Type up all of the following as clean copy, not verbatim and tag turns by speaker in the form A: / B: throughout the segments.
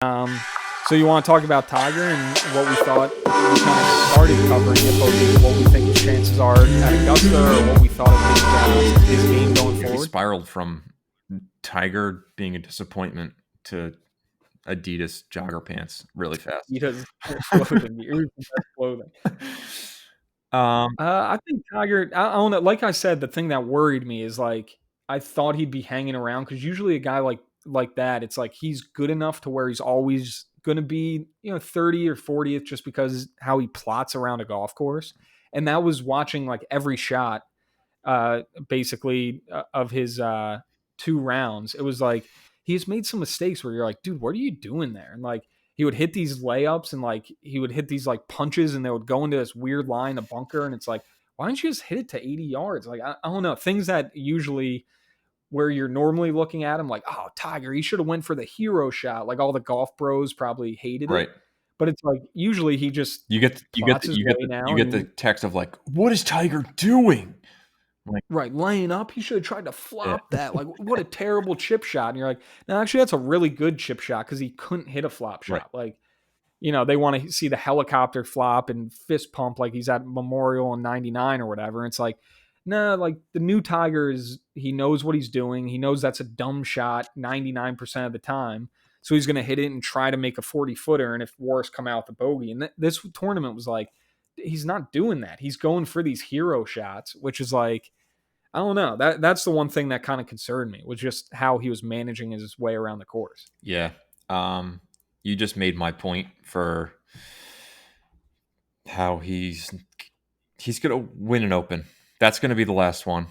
A: So you want to talk about Tiger and what we thought? We kind of started covering it, but what we think his chances are at Augusta, or what we thought of his game going
B: We
A: forward.
B: spiraled from Tiger being a disappointment to Adidas jogger pants really fast.
A: He does clothing. He is the best clothing.
B: um,
A: I think Tiger. I don't know. Like I said, the thing that worried me is like I thought he'd be hanging around because usually a guy like that, it's like he's good enough to where he's always going to be 30 or 40th just because how he plots around a golf course. And that was watching like every shot, basically of his 2 rounds. It was like he's made some mistakes where you're like, dude, what are you doing there? And like he would hit these layups and like he would hit these like punches and they would go into this weird line of bunker. And it's like, why don't you just hit it to 80 yards? Like, I don't know. Things that usually where you're normally looking at him like, oh, Tiger, he should have went for the hero shot. Like all the golf bros probably hated it.
B: right.
A: But it's like usually he just
B: You get you get
A: plots
B: the,
A: his
B: you get
A: way
B: the
A: now
B: you get the
A: and
B: text of like, what is Tiger doing? Like,
A: right, laying up. He should have tried to
B: yeah,
A: flop that. Like, what a terrible chip shot. And you're like, no, actually, that's a really good chip shot because he couldn't hit a flop
B: right.
A: shot. Like, they want to see the helicopter flop and fist pump like he's at Memorial in 99 or whatever. And it's like, no, like the new Tiger is, he knows what he's doing. He knows that's a dumb shot 99% of the time. So he's going to hit it and try to make a 40-footer. And if worse, come out the bogey. And this tournament was like, he's not doing that. He's going for these hero shots, which is like, I don't know. That's the one thing that kind of concerned me was just how he was managing his way around the course.
B: Yeah. You just made my point for how he's gonna win an Open. That's gonna be the last one.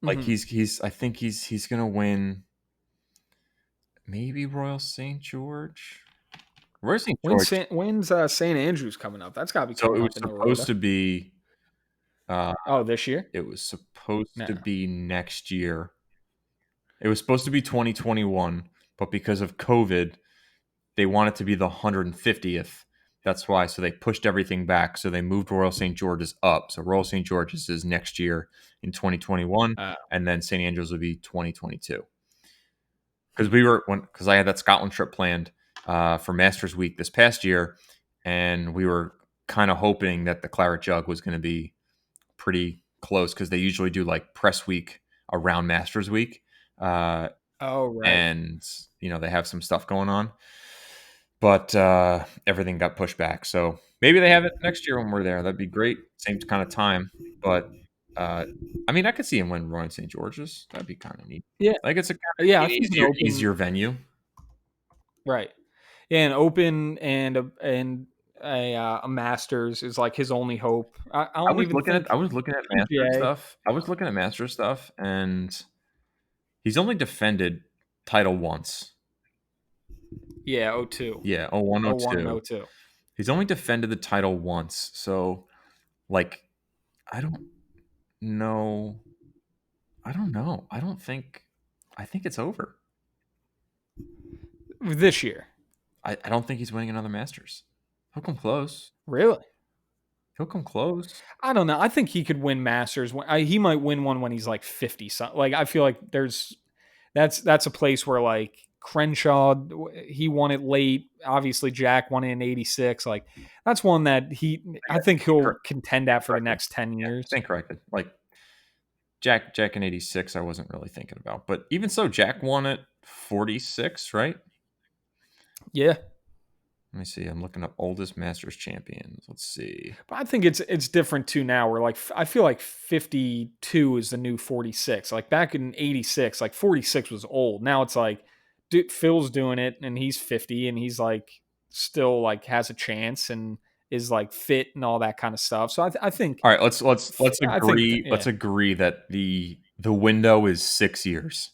B: Like
A: Mm-hmm.
B: I think he's gonna win maybe Royal St. George. Royal St. George.
A: When's St. Andrews coming up? That's got to be
B: So it
A: coming
B: was
A: up in the
B: supposed
A: rota.
B: to be uh
A: Oh, this year?
B: it was supposed
A: No.
B: to be next year. It was supposed to be 2021, but because of COVID, they want it to be the 150th. That's why. So they pushed everything back. So they moved Royal St. George's up. So Royal St. George's is next year in 2021,
A: Uh,
B: and then St. Andrews will be 2022. Because I had that Scotland trip planned for Masters Week this past year, and we were kind of hoping that the Claret Jug was going to be pretty close because they usually do like press week around Masters Week,
A: oh, right.
B: and they have some stuff going on, but everything got pushed back. So maybe they have it next year when we're there. That'd be great. Same kind of time, but I mean, I could see him win Royal St. George's. That'd be kind of neat.
A: Yeah.
B: Like it's a
A: Yeah,
B: kind
A: I
B: of
A: think an open.
B: easier venue.
A: Right. Yeah, an open and a Masters is like his only hope. I don't even think
B: I was looking at Master
A: PGA.
B: stuff. I was looking at Master stuff, and he's only defended title once.
A: Yeah, 02.
B: Yeah, 01,
A: 01 and
B: 02.
A: 02.
B: He's only defended the title once. So, like, I don't know. I don't know. I think it's over.
A: This year.
B: I don't think he's winning another Masters. He'll come close.
A: Really?
B: He'll come close.
A: I don't know. I think he could win Masters. He might win one when he's like 50 something. Like I feel like that's a place where like Crenshaw, he won it late. Obviously Jack won it in 86. Like that's one that I think he'll contend at for the
B: Corrected.
A: next 10
B: Yeah,
A: years.
B: stand corrected. Like Jack in 86 I wasn't really thinking about. But even so, Jack won at 46, right?
A: Yeah.
B: Let me see. I'm looking up oldest Masters champions. Let's see.
A: But I think it's different too now where like I feel like 52 is the new 46. Like back in 86, like 46 was old. Now it's like dude, Phil's doing it and he's 50 and he's like still like has a chance and is like fit and all that kind of stuff. So I think
B: All right, let's
A: I think
B: agree.
A: yeah.
B: Let's agree that the window is 6 years.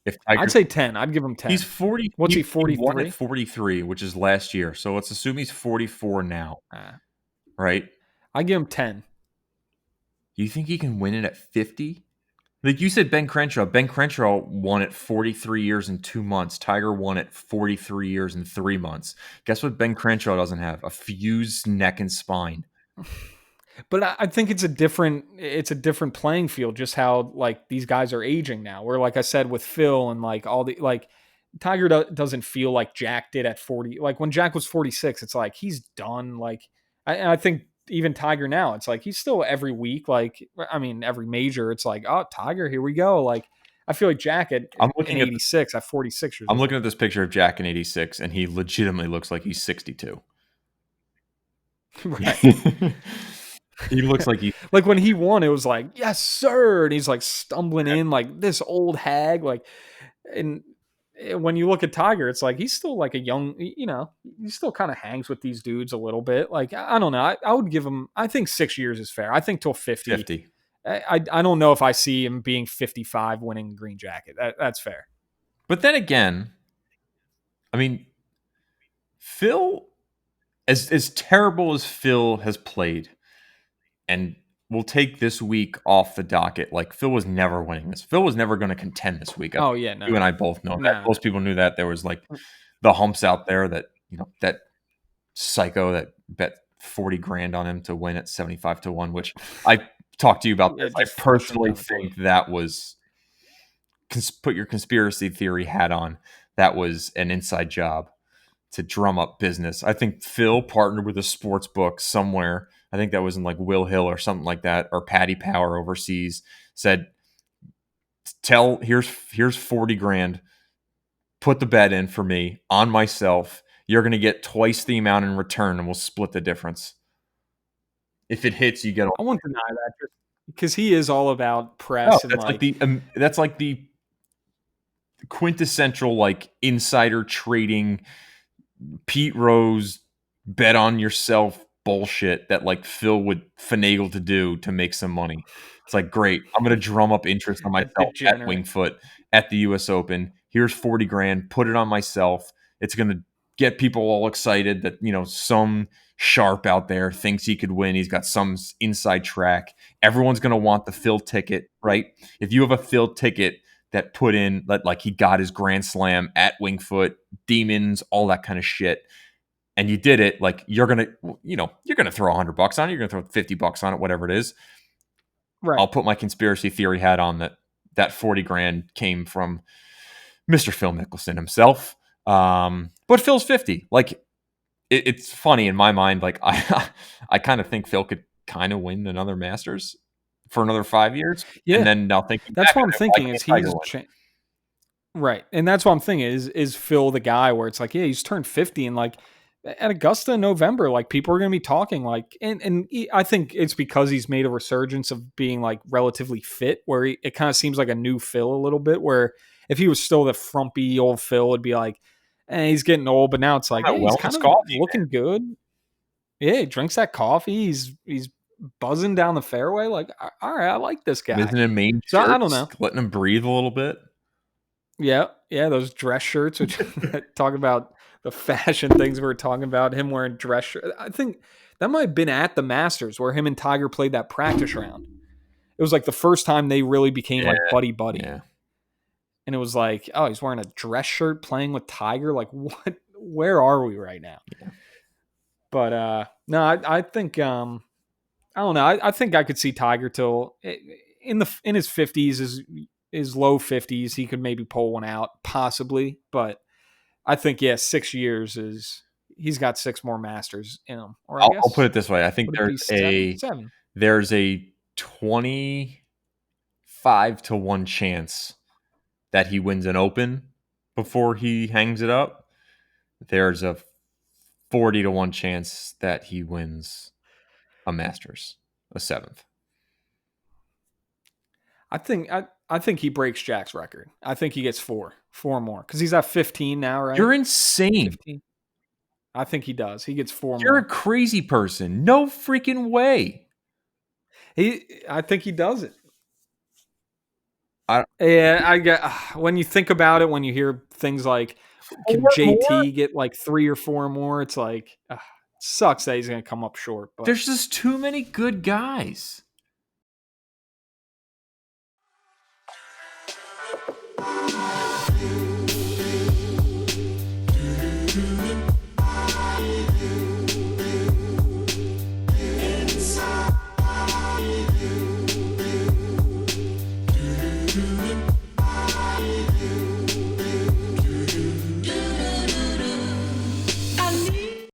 B: If Tiger,
A: I'd say 10. I'd give him 10.
B: he's 40.
A: What's he
B: He won at
A: 43?
B: 43, which is last year. So let's assume he's 44 now, right?
A: I give him 10.
B: You think he can win it at 50? Like you said, Ben Crenshaw. Ben Crenshaw won it 43 years and 2 months. Tiger won it 43 years and 3 months. Guess what Ben Crenshaw doesn't have? A fused neck and spine.
A: But I think it's a different playing field, just how like these guys are aging now. Where like I said with Phil and like all the like Tiger doesn't feel like Jack did at 40. Like when Jack was 46, it's like he's done. Like I think even Tiger now, it's like he's still every week. Like I mean, every major, it's like oh Tiger, here we go. Like I feel like Jack
B: I'm
A: in
B: looking at
A: 86 at 46 years
B: I'm
A: old.
B: looking at this picture of Jack in '86, and he legitimately looks like he's 62.
A: Right.
B: He looks like he
A: Like when he won, it was like yes sir, and he's like stumbling in like this old hag. Like and when you look at Tiger, it's like he's still like a young, he still kind of hangs with these dudes a little bit. Like I don't know, I would give him. I think 6 years is fair. I think till 50.
B: 50.
A: I don't know if I see him being 55 winning green jacket. That's fair.
B: But then again, I mean, Phil, as terrible as Phil has played, and we'll take this week off the docket. Like Phil was never winning this. Phil was never going to contend this week. I think
A: Oh yeah,
B: you and
A: no,
B: I both know that.
A: no,
B: Most people knew that. There was like the humps out there that that psycho that bet 40 grand on him to win at 75 to 1, which I talked to you about
A: yeah,
B: this. I
A: just flush him
B: personally
A: down the toilet.
B: think that was put your conspiracy theory hat on. That was an inside job to drum up business. I think Phil partnered with a sports book somewhere. I think that was in like Will Hill or something like that, or Paddy Power overseas. Said, "Tell here's 40 grand. Put the bet in for me on myself. You're going to get twice the amount in return, and we'll split the difference. If it hits, you get all."
A: I won't deny that just because he is all about
B: No,
A: press and
B: that's like
A: like
B: the quintessential like insider trading Pete Rose bet on yourself bullshit that like Phil would finagle to do to make some money. It's like, great, I'm going to drum up interest on
A: a
B: myself at
A: degenerate.
B: Wingfoot at the US Open. Here's 40 grand, put it on myself. It's going to get people all excited that, some sharp out there thinks he could win. He's got some inside track. Everyone's going to want the Phil ticket, right? If you have a Phil ticket that put in that like he got his grand slam at Wingfoot, demons, all that kind of shit, and you did it, like you're gonna throw $100 on it, you're gonna throw $50 on it, whatever it is.
A: Right.
B: I'll put my conspiracy theory hat on that 40 grand came from Mr. Phil Mickelson himself. But Phil's 50. Like it's funny in my mind. Like I kind of think Phil could kind of win another Masters for another 5 years, and
A: Yeah.
B: then now thinking
A: That's
B: back
A: what
B: on
A: I'm
B: it, why
A: thinking
B: can't
A: is
B: Tiger
A: he's
B: win?
A: right. And that's what I'm thinking is Phil the guy where it's like, yeah, he's turned 50 and like at Augusta in November, like people are going to be talking like, I think it's because he's made a resurgence of being like relatively fit where it kind of seems like a new Phil a little bit where if he was still the frumpy old Phil, it'd be like, he's getting old, but now it's like,
B: That
A: yeah, he's kind
B: wellness
A: of
B: coffee,
A: looking good. Yeah, he drinks that coffee. He's buzzing down the fairway. Like, all right, I like this guy.
B: missing in main
A: So I don't
B: shirts,
A: know.
B: letting him breathe a little bit.
A: Yeah, yeah, those dress shirts, which talk about the fashion things we were talking about. Him wearing dress shirt. I think that might have been at the Masters where him and Tiger played that practice round. It was like the first time they really became
B: Yeah,
A: like buddy buddy,
B: yeah.
A: and it was like, oh, he's wearing a dress shirt playing with Tiger. Like, what? Where are we right now? But no, I think I don't know. I think I could see Tiger till in his 50s, his low 50s. He could maybe pull one out, possibly. But I think 6 years is he's got six more Masters in him. Or I
B: I'll put
A: guess
B: it this way. I think
A: would it be seven? Seven.
B: there's a 25 to 1 chance that he wins an Open before he hangs it up. There's a 40 to 1 chance that he wins a Masters, a seventh.
A: I think he breaks Jack's record. I think he gets four more because he's at 15 now, right?
B: You're insane.
A: 15. I think he does. He gets four
B: You're a
A: more.
B: crazy person. No freaking way.
A: I think he does it.
B: I,
A: Yeah, I get when you think about it, when you hear things like, "Can
B: 4 more?
A: JT get like three or four more?" It's like, sucks that he's going to come up short. But
B: There's just too many good guys.